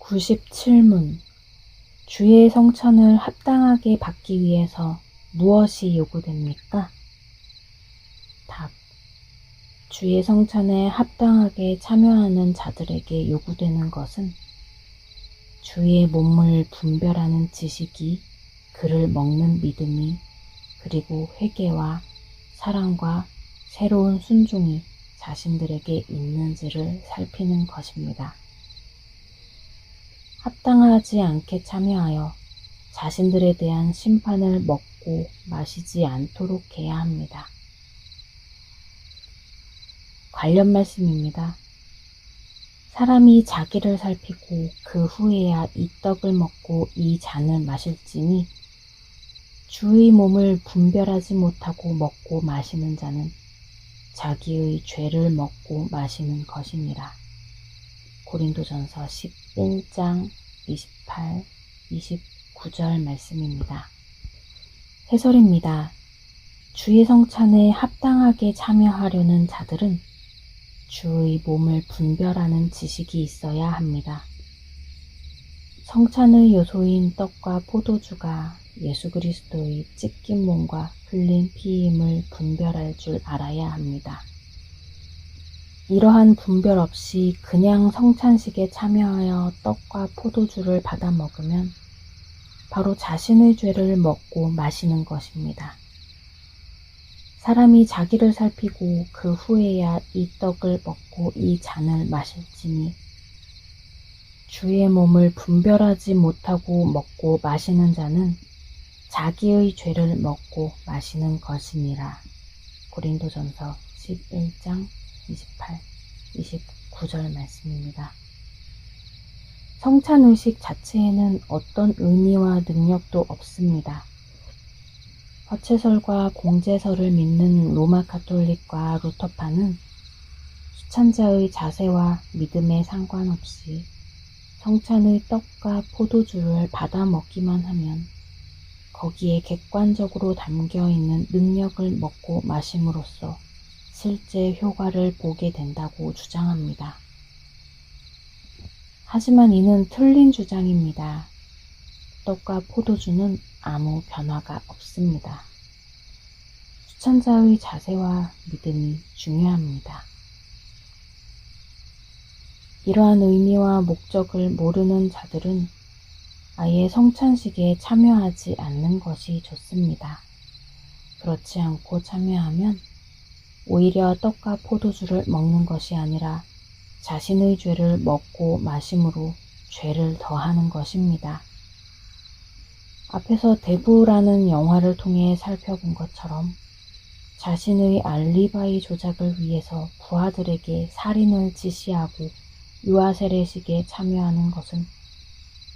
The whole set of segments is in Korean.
97문. 주의 성찬을 합당하게 받기 위해서 무엇이 요구됩니까? 답. 주의 성찬에 합당하게 참여하는 자들에게 요구되는 것은 주의 몸을 분별하는 지식이, 그를 먹는 믿음이, 그리고 회개와 사랑과 새로운 순종이 자신들에게 있는지를 살피는 것입니다. 합당하지 않게 참여하여 자신들에 대한 심판을 먹고 마시지 않도록 해야 합니다. 관련 말씀입니다. 사람이 자기를 살피고 그 후에야 이 떡을 먹고 이 잔을 마실지니 주의 몸을 분별하지 못하고 먹고 마시는 자는 자기의 죄를 먹고 마시는 것이니라. 고린도전서 11장 28, 29절 말씀입니다. 해설입니다. 주의 성찬에 합당하게 참여하려는 자들은 주의 몸을 분별하는 지식이 있어야 합니다. 성찬의 요소인 떡과 포도주가 예수 그리스도의 찢긴 몸과 흘린 피임을 분별할 줄 알아야 합니다. 이러한 분별 없이 그냥 성찬식에 참여하여 떡과 포도주를 받아 먹으면 바로 자신의 죄를 먹고 마시는 것입니다. 사람이 자기를 살피고 그 후에야 이 떡을 먹고 이 잔을 마실지니 주의 몸을 분별하지 못하고 먹고 마시는 자는 자기의 죄를 먹고 마시는 것이니라. 고린도전서 11장 28, 29절 말씀입니다. 성찬의식 자체에는 어떤 의미와 능력도 없습니다. 화채설과 공제설을 믿는 로마 가톨릭과 루터파는 수찬자의 자세와 믿음에 상관없이 성찬의 떡과 포도주를 받아 먹기만 하면 거기에 객관적으로 담겨있는 능력을 먹고 마심으로써 실제 효과를 보게 된다고 주장합니다. 하지만 이는 틀린 주장입니다. 떡과 포도주는 아무 변화가 없습니다. 수찬자의 자세와 믿음이 중요합니다. 이러한 의미와 목적을 모르는 자들은 아예 성찬식에 참여하지 않는 것이 좋습니다. 그렇지 않고 참여하면 오히려 떡과 포도주를 먹는 것이 아니라 자신의 죄를 먹고 마심으로 죄를 더하는 것입니다. 앞에서 대부라는 영화를 통해 살펴본 것처럼 자신의 알리바이 조작을 위해서 부하들에게 살인을 지시하고 유아세례식에 참여하는 것은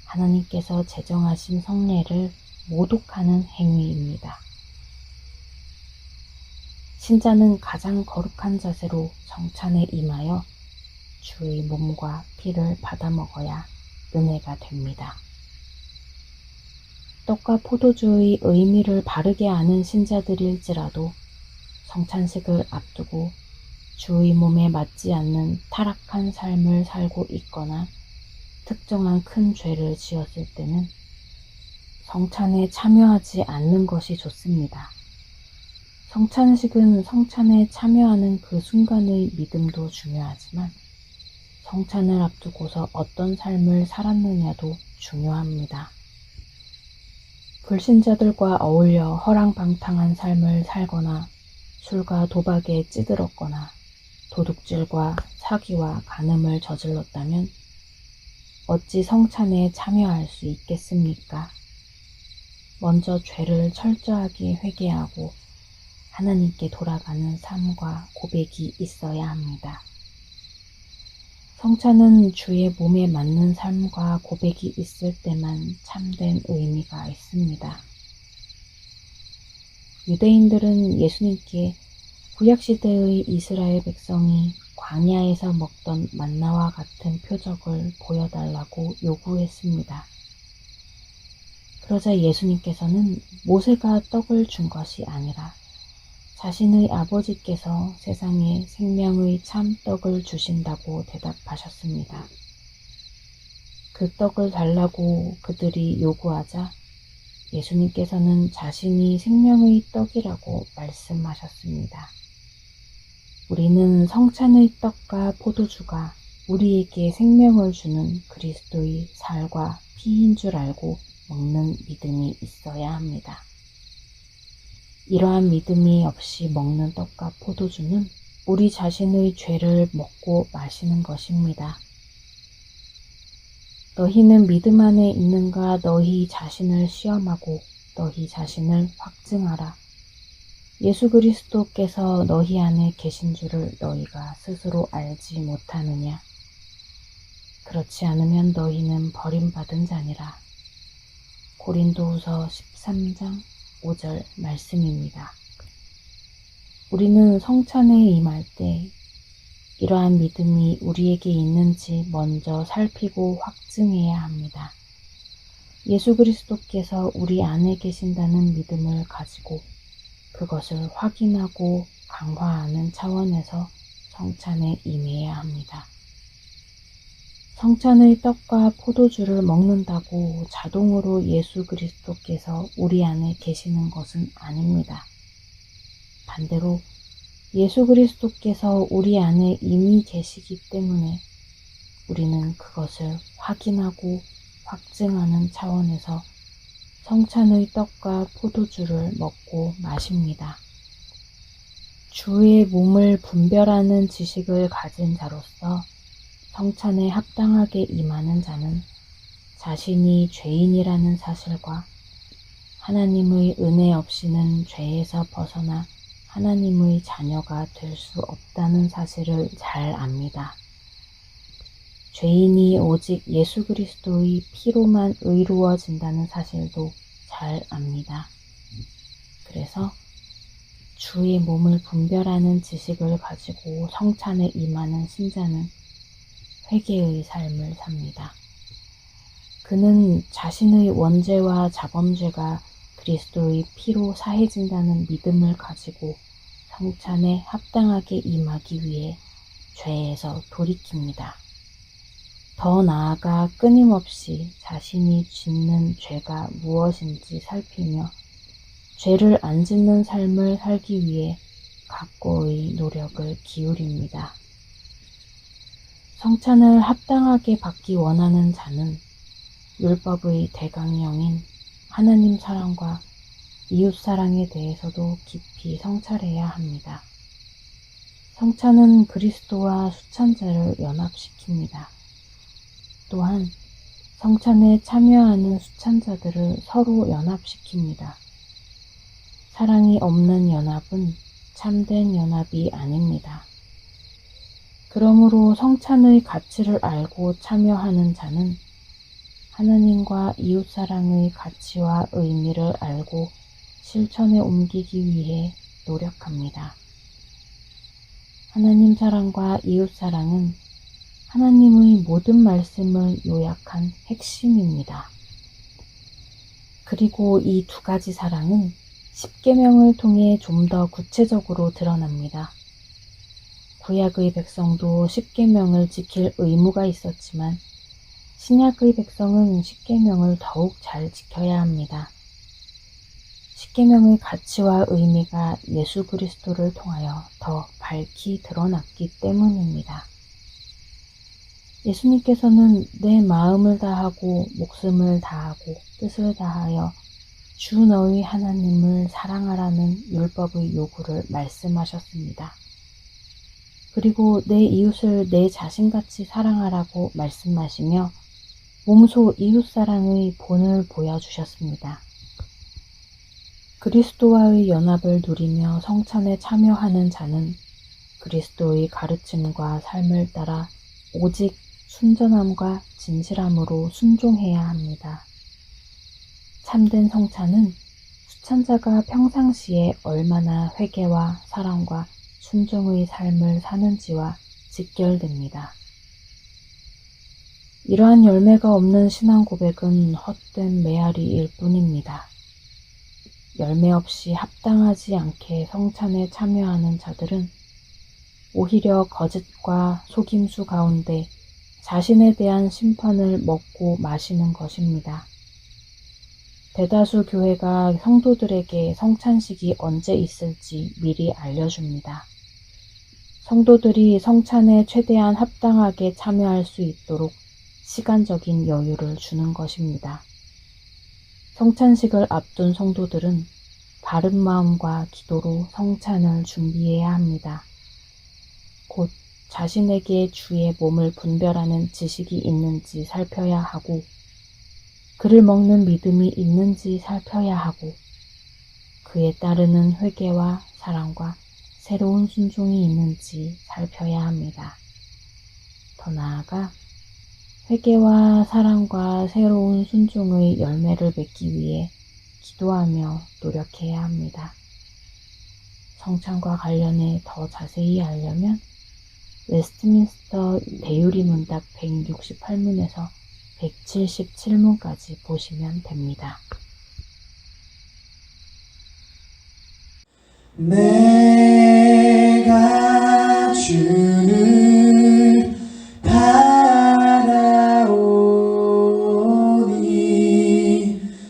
하나님께서 제정하신 성례를 모독하는 행위입니다. 신자는 가장 거룩한 자세로 성찬에 임하여 주의 몸과 피를 받아 먹어야 은혜가 됩니다. 떡과 포도주의 의미를 바르게 아는 신자들일지라도 성찬식을 앞두고 주의 몸에 맞지 않는 타락한 삶을 살고 있거나 특정한 큰 죄를 지었을 때는 성찬에 참여하지 않는 것이 좋습니다. 성찬식은 성찬에 참여하는 그 순간의 믿음도 중요하지만 성찬을 앞두고서 어떤 삶을 살았느냐도 중요합니다. 불신자들과 어울려 허랑방탕한 삶을 살거나 술과 도박에 찌들었거나 도둑질과 사기와 간음을 저질렀다면 어찌 성찬에 참여할 수 있겠습니까? 먼저 죄를 철저하게 회개하고 하나님께 돌아가는 삶과 고백이 있어야 합니다. 성찬은 주의 몸에 맞는 삶과 고백이 있을 때만 참된 의미가 있습니다. 유대인들은 예수님께 구약시대의 이스라엘 백성이 광야에서 먹던 만나와 같은 표적을 보여달라고 요구했습니다. 그러자 예수님께서는 모세가 떡을 준 것이 아니라 자신의 아버지께서 세상에 생명의 참 떡을 주신다고 대답하셨습니다. 그 떡을 달라고 그들이 요구하자 예수님께서는 자신이 생명의 떡이라고 말씀하셨습니다. 우리는 성찬의 떡과 포도주가 우리에게 생명을 주는 그리스도의 살과 피인 줄 알고 먹는 믿음이 있어야 합니다. 이러한 믿음이 없이 먹는 떡과 포도주는 우리 자신의 죄를 먹고 마시는 것입니다. 너희는 믿음 안에 있는가 너희 자신을 시험하고 너희 자신을 확증하라. 예수 그리스도께서 너희 안에 계신 줄을 너희가 스스로 알지 못하느냐. 그렇지 않으면 너희는 버림받은 자니라. 고린도후서 13장 5절 말씀입니다. 우리는 성찬에 임할 때 이러한 믿음이 우리에게 있는지 먼저 살피고 확증해야 합니다. 예수 그리스도께서 우리 안에 계신다는 믿음을 가지고 그것을 확인하고 강화하는 차원에서 성찬에 임해야 합니다. 성찬의 떡과 포도주를 먹는다고 자동으로 예수 그리스도께서 우리 안에 계시는 것은 아닙니다. 반대로 예수 그리스도께서 우리 안에 이미 계시기 때문에 우리는 그것을 확인하고 확증하는 차원에서 성찬의 떡과 포도주를 먹고 마십니다. 주의 몸을 분별하는 지식을 가진 자로서 성찬에 합당하게 임하는 자는 자신이 죄인이라는 사실과 하나님의 은혜 없이는 죄에서 벗어나 하나님의 자녀가 될 수 없다는 사실을 잘 압니다. 죄인이 오직 예수 그리스도의 피로만 의로워진다는 사실도 잘 압니다. 그래서 주의 몸을 분별하는 지식을 가지고 성찬에 임하는 신자는 회개의 삶을 삽니다. 그는 자신의 원죄와 자범죄가 그리스도의 피로 사해진다는 믿음을 가지고 성찬에 합당하게 임하기 위해 죄에서 돌이킵니다. 더 나아가 끊임없이 자신이 짓는 죄가 무엇인지 살피며 죄를 안 짓는 삶을 살기 위해 각고의 노력을 기울입니다. 성찬을 합당하게 받기 원하는 자는 율법의 대강령인 하나님 사랑과 이웃 사랑에 대해서도 깊이 성찰해야 합니다. 성찬은 그리스도와 수찬자를 연합시킵니다. 또한 성찬에 참여하는 수찬자들을 서로 연합시킵니다. 사랑이 없는 연합은 참된 연합이 아닙니다. 그러므로 성찬의 가치를 알고 참여하는 자는 하나님과 이웃사랑의 가치와 의미를 알고 실천에 옮기기 위해 노력합니다. 하나님 사랑과 이웃 사랑은 하나님의 모든 말씀을 요약한 핵심입니다. 그리고 이 두 가지 사랑은 십계명을 통해 좀 더 구체적으로 드러납니다. 구약의 백성도 십계명을 지킬 의무가 있었지만 신약의 백성은 십계명을 더욱 잘 지켜야 합니다. 십계명의 가치와 의미가 예수 그리스도를 통하여 더 밝히 드러났기 때문입니다. 예수님께서는 내 마음을 다하고 목숨을 다하고 뜻을 다하여 주 너희 하나님을 사랑하라는 율법의 요구를 말씀하셨습니다. 그리고 내 이웃을 내 자신같이 사랑하라고 말씀하시며 몸소 이웃사랑의 본을 보여주셨습니다. 그리스도와의 연합을 누리며 성찬에 참여하는 자는 그리스도의 가르침과 삶을 따라 오직 순전함과 진실함으로 순종해야 합니다. 참된 성찬은 수찬자가 평상시에 얼마나 회개와 사랑과 순종의 삶을 사는지와 직결됩니다. 이러한 열매가 없는 신앙 고백은 헛된 메아리일 뿐입니다. 열매 없이 합당하지 않게 성찬에 참여하는 자들은 오히려 거짓과 속임수 가운데 자신에 대한 심판을 먹고 마시는 것입니다. 대다수 교회가 성도들에게 성찬식이 언제 있을지 미리 알려줍니다. 성도들이 성찬에 최대한 합당하게 참여할 수 있도록 시간적인 여유를 주는 것입니다. 성찬식을 앞둔 성도들은 바른 마음과 기도로 성찬을 준비해야 합니다. 곧 자신에게 주의 몸을 분별하는 지식이 있는지 살펴야 하고, 그를 먹는 믿음이 있는지 살펴야 하고, 그에 따르는 회개와 사랑과 새로운 순종이 있는지 살펴야 합니다. 더 나아가 회개와 사랑과 새로운 순종의 열매를 맺기 위해 기도하며 노력해야 합니다. 성찬과 관련해 더 자세히 알려면 웨스트민스터 대유리 문답 168문에서 177문까지 보시면 됩니다. 내가 주를 바라오니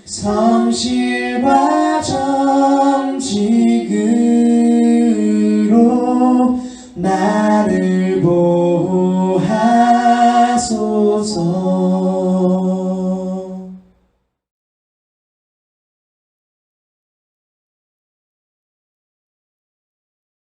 성실과 정직으로 나를 보호하소서.